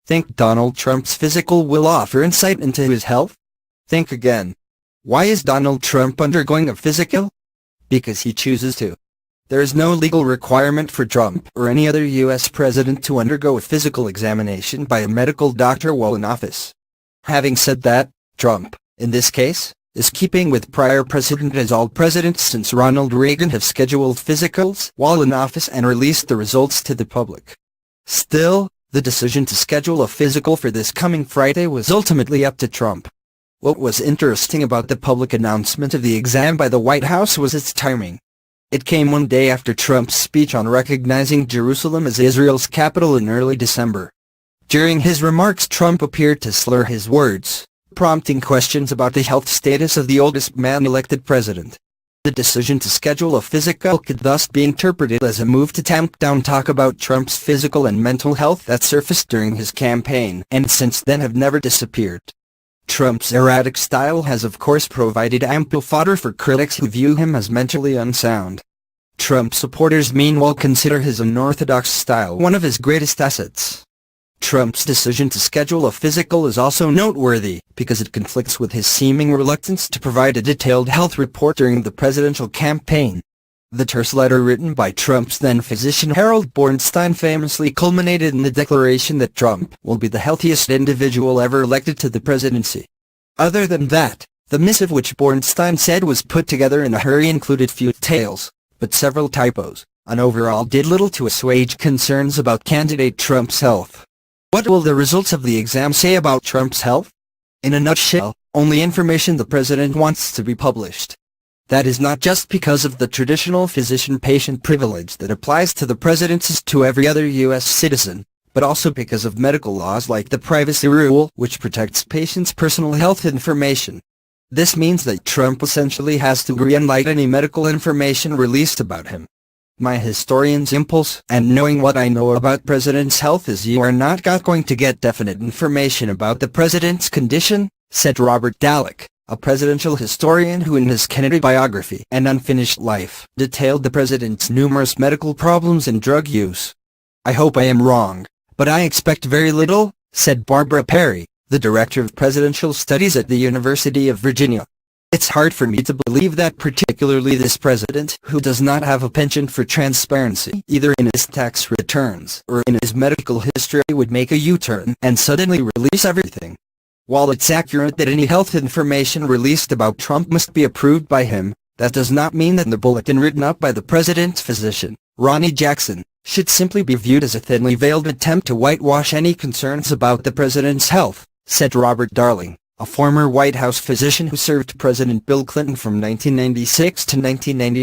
Think Donald Trump's physical will offer insight into his health? Think again. Why is Donald Trump undergoing a physical? Because he chooses to. There is no legal requirement for Trump or any other U.S. president to undergo a physical examination by a medical doctor while in office. Having said that, Trump, in this case, is keeping with prior precedent, as all presidents since Ronald Reagan have scheduled physicals while in office and released the results to the public. Still, the decision to schedule a physical for this coming Friday was ultimately up to Trump. What was interesting about the public announcement of the exam by the White House was its timing. It came one day after Trump's speech on recognizing Jerusalem as Israel's capital in early December. During his remarks, Trump appeared to slur his words, prompting questions about the health status of the oldest man-elected president. The decision to schedule a physical could thus be interpreted as a move to tamp down talk about Trump's physical and mental health that surfaced during his campaign and since then have never disappeared. Trump's erratic style has of course provided ample fodder for critics who view him as mentally unsound. Trump supporters meanwhile consider his unorthodox style one of his greatest assets. Trump's decision to schedule a physical is also noteworthy because it conflicts with his seeming reluctance to provide a detailed health report during the presidential campaign. The terse letter written by Trump's then-physician Harold Bornstein famously culminated in the declaration that Trump will be the healthiest individual ever elected to the presidency. Other than that, the missive, which Bornstein said was put together in a hurry, included few details, but several typos, and overall did little to assuage concerns about candidate Trump's health. What will the results of the exam say about Trump's health? In a nutshell, only information the president wants to be published. That is not just because of the traditional physician-patient privilege that applies to the president as to every other U.S. citizen, but also because of medical laws like the privacy rule, which protects patients' personal health information. This means that Trump essentially has to greenlight any medical information released about him. My historian's impulse, and knowing what I know about president's health, is you are not going to get definite information about the president's condition, said Robert Dallek, a presidential historian who in his Kennedy biography, An Unfinished Life, detailed the president's numerous medical problems and drug use. I hope I am wrong, but I expect very little, said Barbara Perry, the director of presidential studies at the University of Virginia. It's hard for me to believe that particularly this president, who does not have a penchant for transparency either in his tax returns or in his medical history, would make a U-turn and suddenly release everything. While it's accurate that any health information released about Trump must be approved by him, that does not mean that the bulletin written up by the president's physician, Ronnie Jackson, should simply be viewed as a thinly veiled attempt to whitewash any concerns about the president's health, said Robert Darling, a former White House physician who served President Bill Clinton from 1996 to 1999.